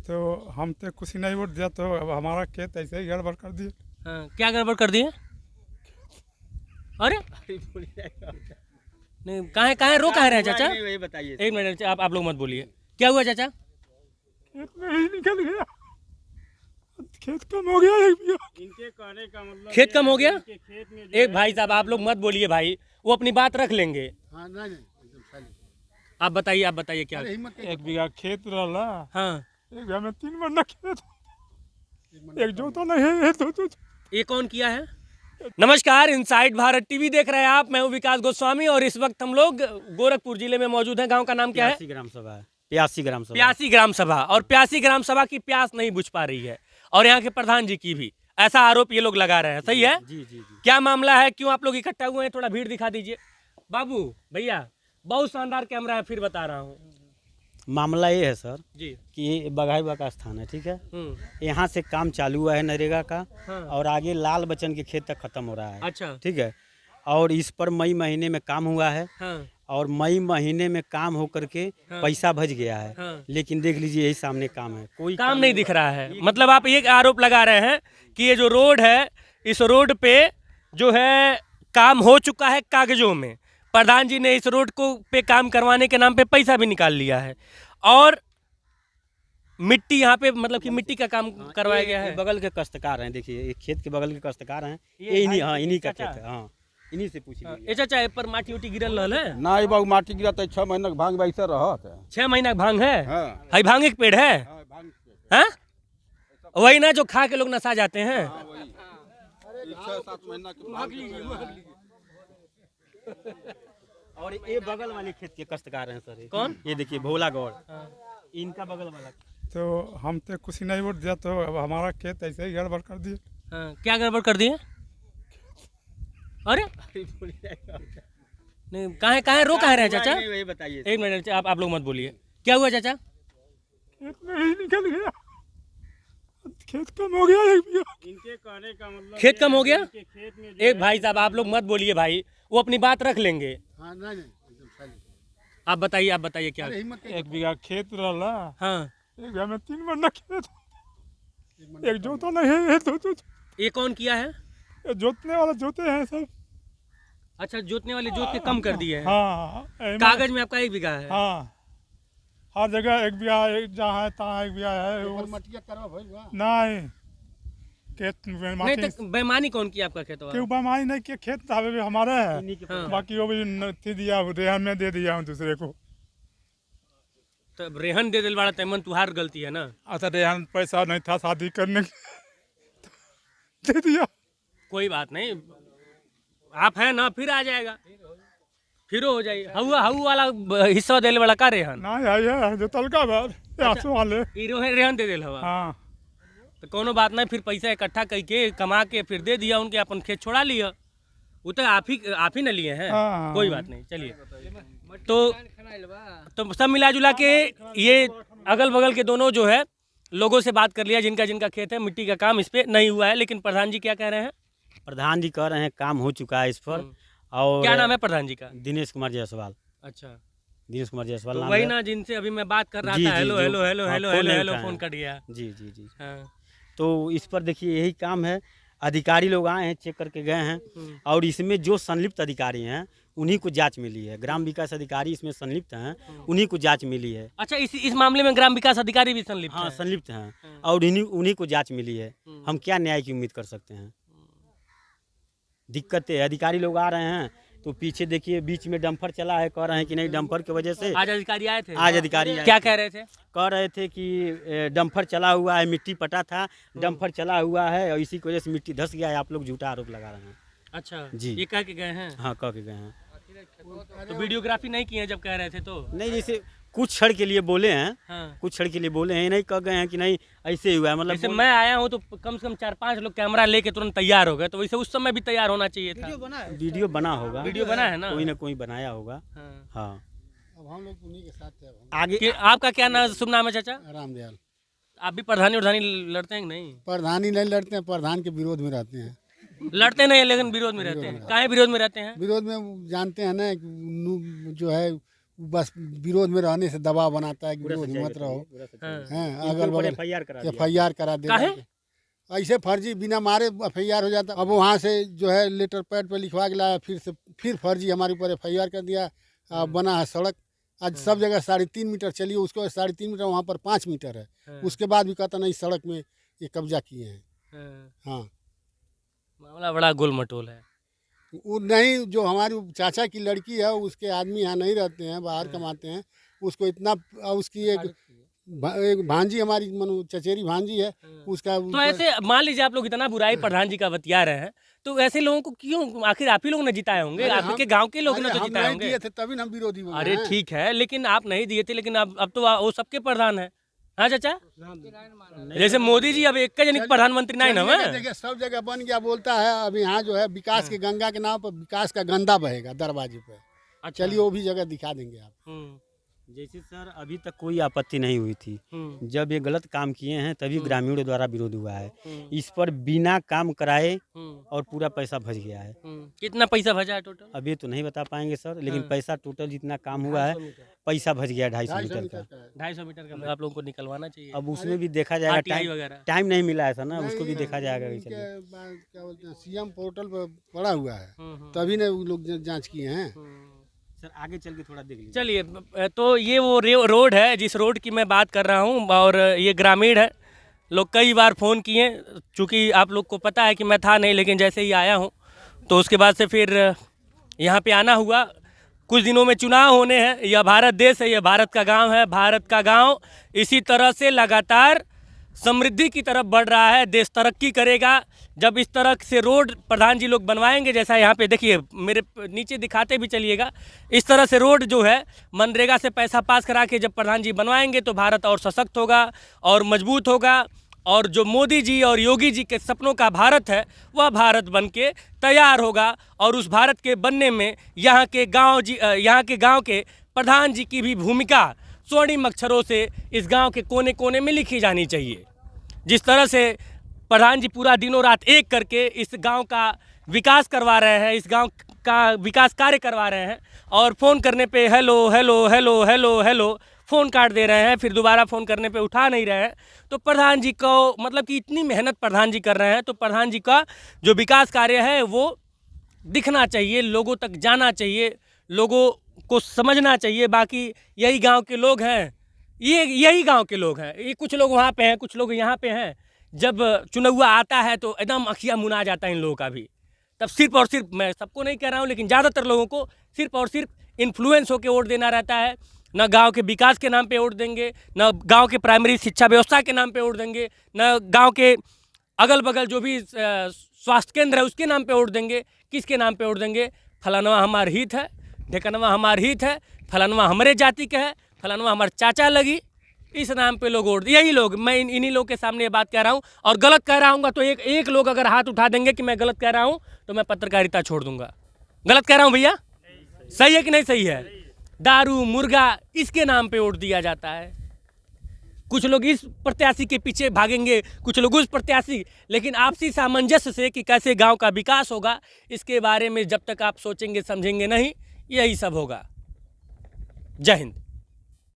तो हम तो कुछ नहीं वोट दिया, तो अब हमारा खेत ऐसे ही गड़बड़ कर दिए। हाँ, क्या गड़बड़ कर दिए? अरे नहीं, कहाँ रो कहाँ रहे हैं चाचा? वही बताइए। एक मिनट, आप लोग मत बोलिए, क्या हुआ चाचा? खेत में ही निकल गया, खेत कम हो गया एक बीघा। इनके कहने का मतलब खेत कम हो गया? खेत में एक भाई साहब, आप लोग मत बोलिए भाई, वो अपनी बात रख लेंगे। हाँ, नहीं एकदम सही। आप बताइए क्या? एक बीघा खेत रहा, हाँ, एक बीघा में 3 मरना खेत, एक जोता नहीं है, दो। ये कौन किया है? नमस्कार, इनसाइड भारत टीवी देख रहे हैं आप। मैं हूं विकास गोस्वामी और इस वक्त हम लोग गोरखपुर जिले में मौजूद हैं। गांव का नाम क्या है? प्यासी ग्राम सभा है। प्यासी ग्राम सभा। प्यासी ग्राम सभा। और प्यासी ग्राम सभा की प्यास नहीं बुझ पा रही है, और यहाँ के प्रधान जी की भी, ऐसा आरोप ये लोग लगा रहे हैं। सही है? जी जी जी। क्या मामला है, क्यों आप लोग इकट्ठा हुए हैं? थोड़ा भीड़ दिखा दीजिए। बाबू भैया, बहुत शानदार कैमरा है, फिर बता रहा हूँ मामला ये है सर जी। कि ये बघाईबा का स्थान है, ठीक है। हम्म, यहाँ से काम चालू हुआ है नरेगा का, हाँ। और आगे लाल बच्चन के खेत तक खत्म हो रहा है। अच्छा। ठीक है। और इस पर मई महीने में काम हुआ है, हाँ, और मई महीने में काम हो करके हाँ। पैसा बच गया है। हाँ। लेकिन देख लीजिए, यही सामने काम है, कोई काम नहीं दिख रहा है। मतलब आप ये आरोप लगा रहे हैं कि ये जो रोड है, इस रोड पे जो है काम हो चुका है कागजों में। प्रधान जी ने इस रोड को पे काम करवाने के नाम पे पैसा भी निकाल लिया है, और मिट्टी यहाँ पे, मतलब कि मिट्टी का काम करवाया गया है। बगल के काश्तकार हैं, देखिए ये खेत के बगल के काश्तकार हैं, ये ये इन्हीं, भाई हाँ इन्हीं का चाचा? खेत है। हाँ, इन्हीं से पूछिए। ए चाचा, ए पर माटी उटी गिरल रहल है? ना ये बाबू माटी गिरा तो 6 महीना के भांग वैसे रहत है। 6 महीना का भांग है? हाँ। हाई भांग एक पेड़ है? हाँ, भांग हाँ, वही ना जो खा के लोग नशा जाते हैं। 6-7 महीना के भांग। और ये बगल वाले खेत के काश्तकार हैं सर। कौन? ये देखिए भोला गौड़, इनका बगल वाला। तो हम तो कुछ नहीं वोट दिया, तो अब हमारा खेत ऐसे ही गड़बड़ कर दिए। हाँ, क्या गड़बड़ कर दिए? अरे नहीं, कहाँ रो कहाँ रहे हैं चाचा? वही बताइए। एक मिनट, आप लोग मत बोलिए, क्या हुआ चाचा? खेत में ही निकल गया, खेत कम हो गया एक बीघा। इनके कहने का मतलब खेत कम हो गया? खेत में एक भाई साहब, आप लोग मत बोलिए भाई, वो अपनी बात रख लेंगे। हाँ, नहीं एकदम सही। आप बताइए क्या? एक बीघा खेत रहा, हाँ, एक बीघा में 3 मरना खेत, एक जोता नहीं है, दो। ये कौन किया है? ये जोतने वाला जोते हैं सब। अच्छा, जोतने वाले जोत के कम कर दिए हैं। हाँ, कागज में आपका 1 बीघा है? हाँ, हर जगह एक बीघा, जहाँ है तहाँ एक बीघा है। वो मटिया करवा भइल बा। नहीं, खेत नहीं तो बेईमानी कौन किया आपका खेत? क्यों बेईमानी नहीं किया, खेत धाबे भी हमारे है। हाँ। बाकी वो भी थी दिया, रेहन में दे दिया हूँ दूसरे को। तो रेहन दे दिल वाला तैमन तुहार गलती है ना। अच्छा, रेहन पैसा नहीं था शादी करने की, दे दिया। कोई बात नहीं, आप हैं ना, फिर आ जाएगा, फिर हो जाइए। हऊ वाला हिस्सा देने वाला का रेहन? ना है जो तलका बार आंसू वाले। रेहन दे दिल हवा। हाँ, तो कोनो बात नहीं, फिर पैसा इकट्ठा करके कमा के फिर दे दिया उनके, अपन खेत छोड़ा लिया। वो तो आप ही न लिए हैं। हाँ। कोई बात नहीं, चलिए। तो सब मिला जुला के ये अगल बगल के दोनों जो है लोगों से बात कर लिया, जिनका खेत है, मिट्टी का काम इस पे नहीं हुआ है। लेकिन प्रधान जी क्या कह रहे हैं? प्रधान जी कह रहे हैं काम हो चुका है इस पर। और क्या नाम है प्रधान जी का? दिनेश कुमार जायसवाल। अच्छा, दिनेश कुमार जायसवाल तो नाम वही है। ना जिनसे अभी मैं बात कर रहा जी, था। जी, हेलो जो- हेलो हेलो हाँ, हेलो फोन हेलो नहीं हेलो उठाया फोन है। कट गया। जी जी जी। हाँ। तो इस पर देखिए यही काम है, अधिकारी लोग आए हैं, चेक करके गए हैं, और इसमें जो संलिप्त अधिकारी हैं उन्हीं को जांच मिली है। ग्राम विकास अधिकारी इसमें संलिप्त हैं, उन्हीं को जांच मिली है। अच्छा, इस मामले में ग्राम विकास अधिकारी भी संलिप्त हाँ, है? संलिप्त हैं, और उन्हीं को जांच मिली है। हम क्या न्याय की उम्मीद कर सकते हैं? दिक्कत है, अधिकारी लोग आ रहे हैं तो पीछे देखिए बीच में डंपर चला है, कह रहे हैं कि नहीं डंपर की वजह से। आज अधिकारी आए थे? आज अधिकारी आए क्या थे। कह रहे थे? कह रहे थे कि डंपर चला हुआ है, मिट्टी पटा था, डंपर चला हुआ है और इसी की वजह से मिट्टी धस गया है। आप लोग झूठा आरोप लगा रहे हैं। अच्छा जी। ये कह के गए हैं? हाँ, कह के गए हैं। तो वीडियोग्राफी नहीं की है जब कह रहे थे तो? नहीं, जैसे कुछ क्षण के लिए बोले हैं, हाँ। कुछ क्षण के लिए बोले हैं, नहीं कह गए हैं कि नहीं ऐसे ही हुआ है। मतलब जैसे मैं आया हूँ तो कम से कम 4-5 लोग कैमरा लेके तुरंत तैयार हो गए, तो वैसे उस समय भी तैयार होना चाहिए था। वीडियो बना होगा, वीडियो बना है ना? कोई ना कोई बनाया होगा। हाँ। हाँ, अब हम लोग उन्हीं के साथ थे। अब आगे आपका क्या नाम, शुभ नाम है चाचा? रामदयाल। आप भी प्रधानी लड़ते हैं कि नहीं? प्रधानी नहीं लड़ते हैं, प्रधान के विरोध में रहते हैं। लड़ते नहीं, लेकिन विरोध में रहते हैं। काहे विरोध में रहते हैं? विरोध में जानते हैं ना कि जो है बस विरोध में रहने से दबाव बनाता है कि विरोध में मत रहो। हैं अगल बगल FIR करा देता काहे? है। ऐसे फर्जी बिना मारे FIR हो जाता। अब वहाँ से जो है लेटर पैड पे लिखवा के लाया, फिर फर्जी हमारे ऊपर FIR कर दिया। बना है सड़क, आज सब जगह 3.5 मीटर चलिए, उसको 3.5 मीटर, वहाँ पर 5 मीटर है। उसके बाद भी कहता नहीं सड़क में ये कब्जा किए हैं। हाँ, मामला बड़ा गोलमटोल है। वो नहीं, जो हमारी चाचा की लड़की है उसके आदमी यहाँ नहीं रहते हैं, बाहर कमाते हैं। उसको इतना, उसकी एक भांजी हमारी मनु चचेरी भांजी है, उसका तो ऐसे मान लीजिए आप लोग इतना बुराई प्रधान जी का बतिया रहे हैं, तो ऐसे लोगों को क्यों, आखिर आप ही लोग ने जिताए होंगे, आपके गांव के लोग ने तो जिताए होंगे। दिए थे तभी ना हम विरोधी बने अरे हैं। ठीक है, लेकिन आप नहीं दिए थे, लेकिन अब तो वो सबके प्रधान है। हाँ चाचा, जैसे मोदी जी अब एक जनिक प्रधानमंत्री नहीं ना है। देखिए सब जगह बन गया बोलता है। अब यहाँ जो है विकास के गंगा के नाम पर विकास का गंदा बहेगा दरवाजे पे। अच्छा। चलिए वो भी जगह दिखा देंगे आप। जैसे सर अभी तक कोई आपत्ति नहीं हुई थी। जब ये गलत काम किए हैं तभी ग्रामीणों द्वारा विरोध हुआ है। इस पर बिना काम कराए और पूरा पैसा भज गया है। कितना पैसा भजा है टोटल? अभी तो नहीं बता पाएंगे सर, लेकिन पैसा टोटल जितना काम हुआ है पैसा भज गया 250 मीटर का। 250 मीटर का आप लोगों को निकलवाना चाहिए। अब उसमें भी देखा जाएगा, RTI वगैरह। टाइम नहीं मिला है सर ना, उसको भी देखा जाएगा। उनके क्या बोलते हैं, CM पोर्टल पर पड़ा हुआ है, तभी ना वो लोग जांच किए हैं। सर आगे चल के थोड़ा देख लीजिए। चलिए, तो ये वो रोड है जिस रोड की मैं बात कर रहा हूँ, और ये ग्रामीण है। लोग कई बार फ़ोन किए, चूँकि आप लोग को पता है कि मैं था नहीं, लेकिन जैसे ही आया हूँ तो उसके बाद से फिर यहाँ पे आना हुआ। कुछ दिनों में चुनाव होने हैं। यह भारत देश है, यह भारत का गांव है। भारत का गांव इसी तरह से लगातार समृद्धि की तरफ बढ़ रहा है। देश तरक्की करेगा जब इस तरह से रोड प्रधान जी लोग बनवाएंगे। जैसा यहाँ पे देखिए, मेरे नीचे दिखाते भी चलिएगा। इस तरह से रोड जो है मनरेगा से पैसा पास करा के जब प्रधान जी बनवाएंगे तो भारत और सशक्त होगा और मजबूत होगा। और जो मोदी जी और योगी जी के सपनों का भारत है, वह भारत बन के तैयार होगा। और उस भारत के बनने में यहाँ के गाँव के प्रधान जी की भी भूमिका स्वर्णिम अक्षरों से इस गांव के कोने कोने में लिखी जानी चाहिए। जिस तरह से प्रधान जी पूरा दिनों रात एक करके इस गांव का विकास करवा रहे हैं, इस गांव का विकास कार्य करवा रहे हैं, और फ़ोन करने पे hello hello hello hello hello phone काट दे रहे हैं, फिर दोबारा फ़ोन करने पे उठा नहीं रहे हैं। तो प्रधान जी को मतलब कि इतनी मेहनत प्रधान जी कर रहे हैं, तो प्रधान जी का जो विकास कार्य है वो दिखना चाहिए, लोगों तक जाना चाहिए, लोगों को समझना चाहिए। बाकी यही गांव के लोग हैं, यही गांव के लोग हैं। ये कुछ लोग वहाँ पे हैं, कुछ लोग यहाँ पे हैं। जब चुनाव आता है तो एकदम अखियाँ मुना जाता है इन लोगों का भी। तब सिर्फ और सिर्फ, मैं सबको नहीं कह रहा हूँ, लेकिन ज़्यादातर लोगों को सिर्फ और सिर्फ इन्फ्लुएंस होकर वोट देना रहता है। न गांव के विकास के नाम पे वोट देंगे, न गांव के प्राइमरी शिक्षा व्यवस्था के नाम पे वोट देंगे, न गांव के अगल बगल जो भी स्वास्थ्य केंद्र है उसके नाम पे वोट देंगे। किसके नाम पे वोट देंगे? फलानवा हमार हित है, ढेकनवा हमार हित है, फलानवा हमारे जाति के है, फलानवा हमारे चाचा लगी, इस नाम पे लोग वोट। यही लोग, मैं इन्हीं लोग के सामने ये बात कह रहा हूँ। और गलत कह रहा हूँ तो एक लोग अगर हाथ उठा देंगे कि मैं गलत कह रहा हूँ तो मैं पत्रकारिता छोड़ दूंगा। गलत कह रहा हूँ भैया? सही है कि नहीं सही है? दारू मुर्गा इसके नाम पे वोट दिया जाता है। कुछ लोग इस प्रत्याशी के पीछे भागेंगे, कुछ लोग उस प्रत्याशी, लेकिन आपसी सामंजस्य से कि कैसे गांव का विकास होगा, इसके बारे में जब तक आप सोचेंगे समझेंगे नहीं, यही सब होगा। जय हिंद।